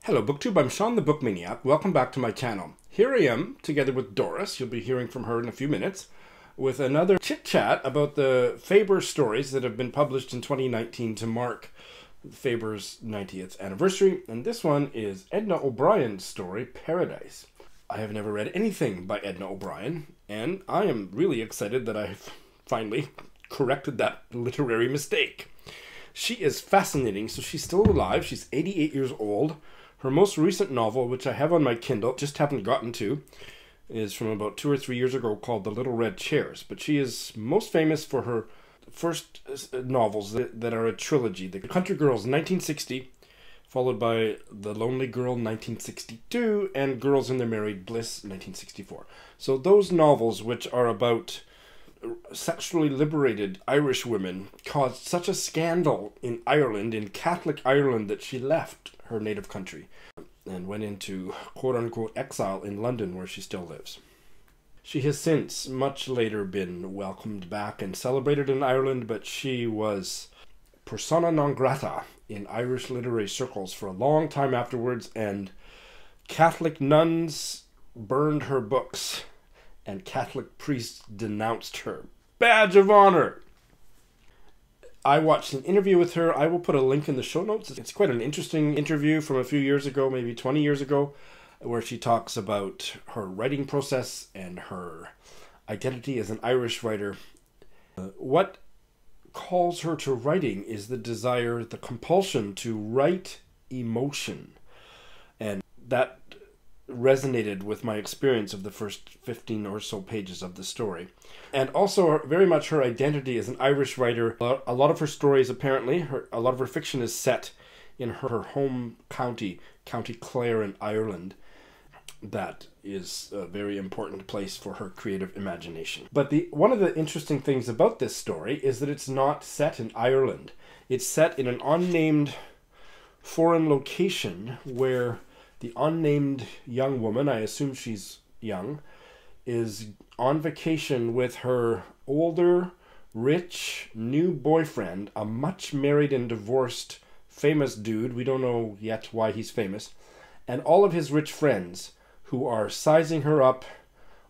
Hello BookTube, I'm Shawn the Book Maniac. Welcome back to my channel. Here I am, together with Doris, you'll be hearing from her in a few minutes, with another chit-chat about the Faber stories that have been published in 2019 to mark Faber's 90th anniversary, and this one is Edna O'Brien's story, Paradise. I have never read anything by Edna O'Brien, and I am really excited that I've finally corrected that literary mistake. She is fascinating. So she's still alive. She's 88 years old. Her most recent novel, which I have on my Kindle, just haven't gotten to, is from about 2 or 3 years ago called The Little Red Chairs. But she is most famous for her first novels that are a trilogy. The Country Girls 1960, followed by The Lonely Girl 1962, and Girls in Their Married Bliss 1964. So those novels, which are about sexually liberated Irish women, caused such a scandal in Ireland, in Catholic Ireland, that she left her native country and went into quote-unquote exile in London, where she still lives. She has since, much later, been welcomed back and celebrated in Ireland, but she was persona non grata in Irish literary circles for a long time afterwards, and Catholic nuns burned her books and Catholic priests denounced her. Badge of honor! I watched an interview with her. I will put a link in the show notes. It's quite an interesting interview from a few years ago, maybe 20 years ago, where she talks about her writing process and her identity as an Irish writer. What calls her to writing is the desire, the compulsion to write emotion. And that resonated with my experience of the first 15 or so pages of the story. And also very much her identity as an Irish writer. A lot of her stories, apparently, a lot of her fiction is set in her home county, County Clare in Ireland. That is a very important place for her creative imagination. But one of the interesting things about this story is that it's not set in Ireland. It's set in an unnamed foreign location where the unnamed young woman, I assume she's young, is on vacation with her older, rich, new boyfriend, a much married and divorced famous dude. We don't know yet why he's famous. And all of his rich friends who are sizing her up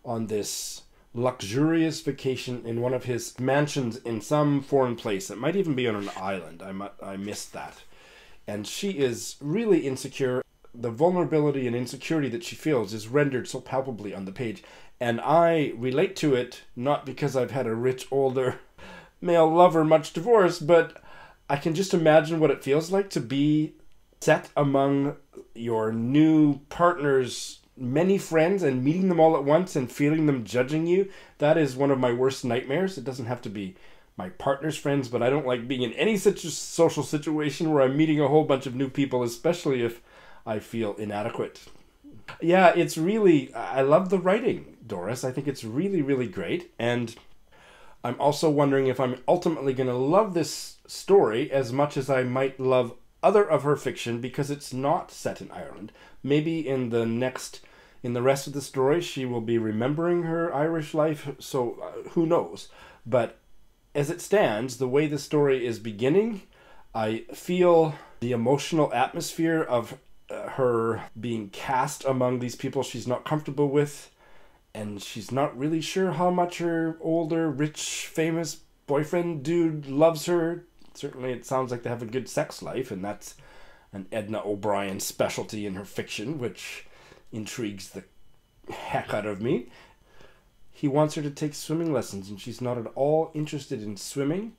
on this luxurious vacation in one of his mansions in some foreign place. It might even be on an island. I missed that. And she is really insecure. The vulnerability and insecurity that she feels is rendered so palpably on the page. And I relate to it, not because I've had a rich, older male lover, much divorced, but I can just imagine what it feels like to be set among your new partner's many friends and meeting them all at once and feeling them judging you. That is one of my worst nightmares. It doesn't have to be my partner's friends, but I don't like being in any such social situation where I'm meeting a whole bunch of new people, especially if I feel inadequate. Yeah, it's really, I love the writing, Doris. I think it's really, really great. And I'm also wondering if I'm ultimately going to love this story as much as I might love other of her fiction, because it's not set in Ireland. Maybe in the rest of the story, she will be remembering her Irish life, so who knows. But as it stands, the way the story is beginning, I feel the emotional atmosphere of her being cast among these people she's not comfortable with, and she's not really sure how much her older, rich, famous boyfriend dude loves her. Certainly it sounds like they have a good sex life, and that's an Edna O'Brien specialty in her fiction, which intrigues the heck out of me. He wants her to take swimming lessons, and she's not at all interested in swimming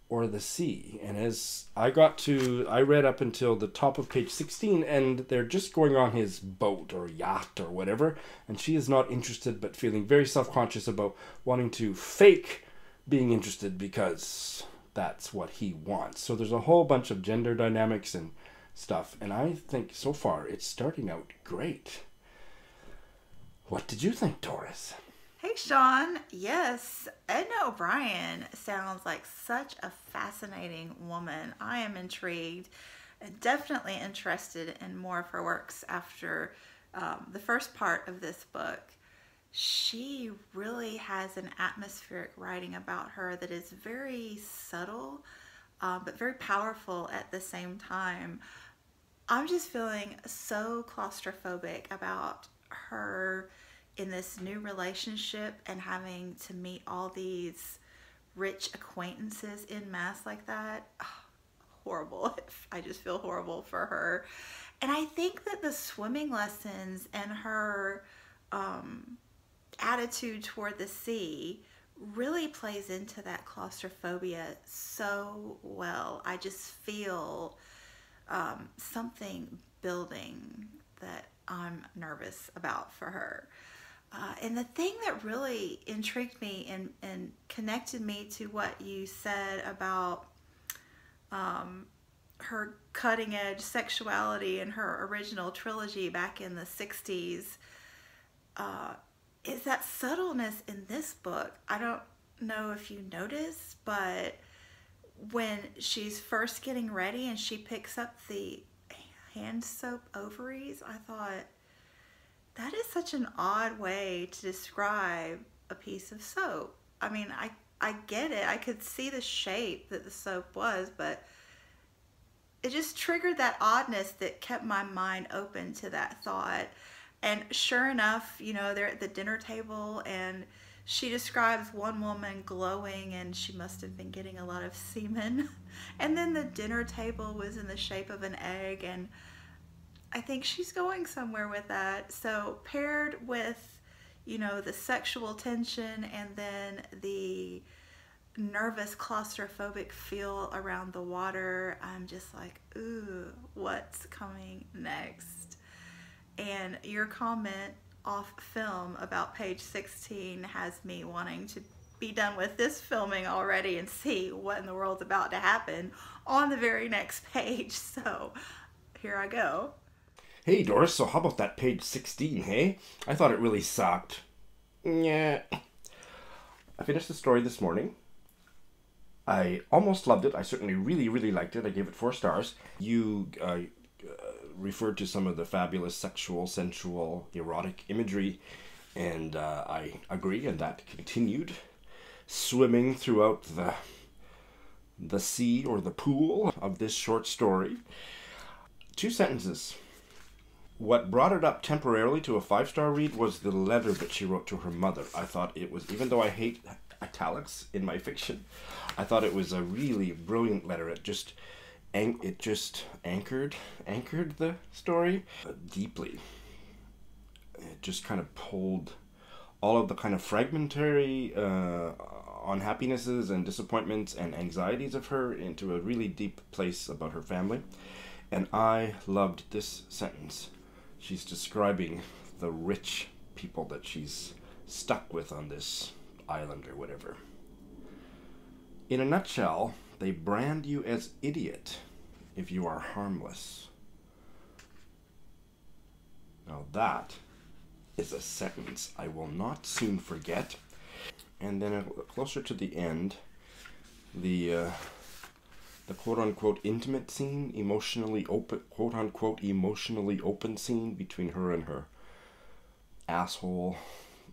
or the sea. And as I read up until the top of page 16, and they're just going on his boat or yacht or whatever, and she is not interested, but feeling very self-conscious about wanting to fake being interested because that's what he wants. So there's a whole bunch of gender dynamics and stuff, and I think so far it's starting out great. What did you think, Doris? Hey Shawn, yes, Edna O'Brien sounds like such a fascinating woman. I am intrigued and definitely interested in more of her works after the first part of this book. She really has an atmospheric writing about her that is very subtle, but very powerful at the same time. I'm just feeling so claustrophobic about her in this new relationship and having to meet all these rich acquaintances in mass like that. Horrible. I just feel horrible for her. And I think that the swimming lessons and her attitude toward the sea really plays into that claustrophobia so well. I just feel something building that I'm nervous about for her. And the thing that really intrigued me and connected me to what you said about her cutting edge sexuality in her original trilogy back in the 60s is that subtleness in this book. I don't know if you noticed, but when she's first getting ready and she picks up the hand soap ovaries, I thought, that is such an odd way to describe a piece of soap. I mean, I get it. I could see the shape that the soap was, but it just triggered that oddness that kept my mind open to that thought. And sure enough, you know, they're at the dinner table and she describes one woman glowing and she must have been getting a lot of semen. And then the dinner table was in the shape of an egg, and I think she's going somewhere with that. So paired with, you know, the sexual tension and then the nervous claustrophobic feel around the water, I'm just like, ooh, what's coming next? And your comment off film about page 16 has me wanting to be done with this filming already and see what in the world's about to happen on the very next page. So here I go. Hey Doris, so how about that page 16, hey? I thought it really sucked. Yeah. I finished the story this morning. I almost loved it. I certainly really, really liked it. I gave it 4 stars. You referred to some of the fabulous sexual, sensual, erotic imagery, and I agree, and that continued swimming throughout the sea or the pool of this short story. 2 sentences. What brought it up temporarily to a 5-star read was the letter that she wrote to her mother. I thought it was, even though I hate italics in my fiction, I thought it was a really brilliant letter. It just anchored the story deeply. It just kind of pulled all of the kind of fragmentary unhappinesses and disappointments and anxieties of her into a really deep place about her family. And I loved this sentence. She's describing the rich people that she's stuck with on this island or whatever. In a nutshell, they brand you as idiot if you are harmless. Now that is a sentence I will not soon forget. And then closer to the end, the quote-unquote intimate scene, emotionally open, quote-unquote emotionally open scene between her and her asshole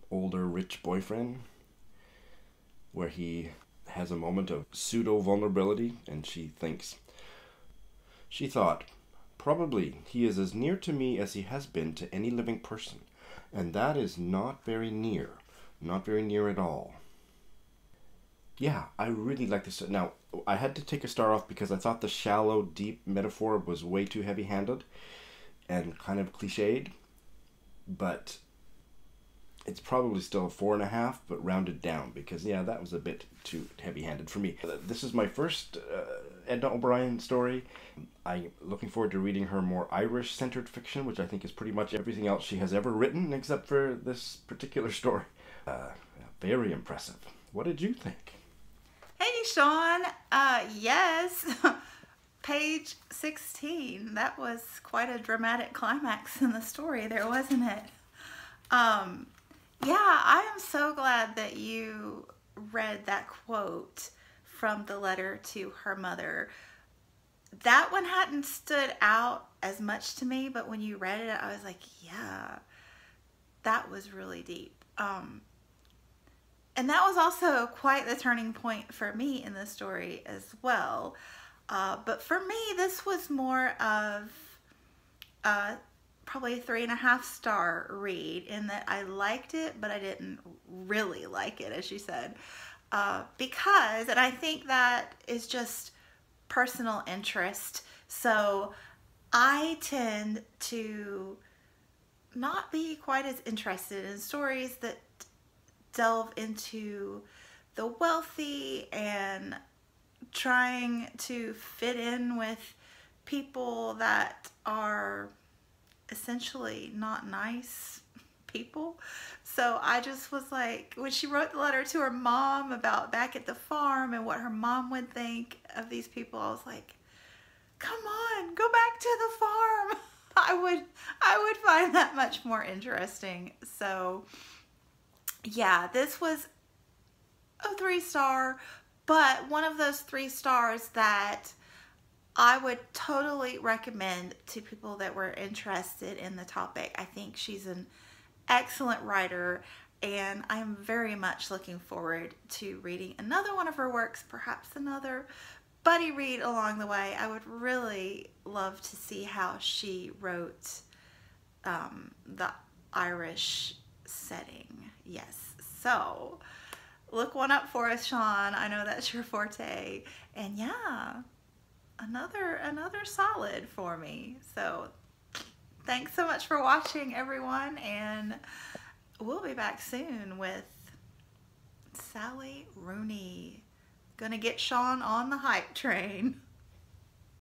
older rich boyfriend, where he has a moment of pseudo-vulnerability and she thought, probably he is as near to me as he has been to any living person, and that is not very near at all. Yeah, I really like this. Now, I had to take a star off because I thought the shallow, deep metaphor was way too heavy-handed and kind of cliched, but it's probably still a 4.5, but rounded down because, yeah, that was a bit too heavy-handed for me. This is my first Edna O'Brien story. I'm looking forward to reading her more Irish-centered fiction, which I think is pretty much everything else she has ever written except for this particular story. Very impressive. What did you think? Hey, Shawn. Yes. Page 16. That was quite a dramatic climax in the story there, wasn't it? Yeah, I am so glad that you read that quote from the letter to her mother. That one hadn't stood out as much to me, but when you read it, I was like, yeah, that was really deep. And that was also quite the turning point for me in the story as well. But for me, this was more of probably a 3.5-star read, in that I liked it, but I didn't really like it, as she said. Because, and I think that is just personal interest. So I tend to not be quite as interested in stories that delve into the wealthy and trying to fit in with people that are essentially not nice people. So I just was like, when she wrote the letter to her mom about back at the farm and what her mom would think of these people, I was like, come on, go back to the farm. I would find that much more interesting. So yeah, this was a 3-star, but one of those 3 stars that I would totally recommend to people that were interested in the topic. I think she's an excellent writer, and I'm very much looking forward to reading another one of her works, perhaps another buddy read along the way. I would really love to see how she wrote the Irish setting. Yes, so look one up for us, Shawn. I know that's your forte. And yeah, another solid for me. So thanks so much for watching, everyone, and we'll be back soon with Sally Rooney. Gonna get Shawn on the hype train.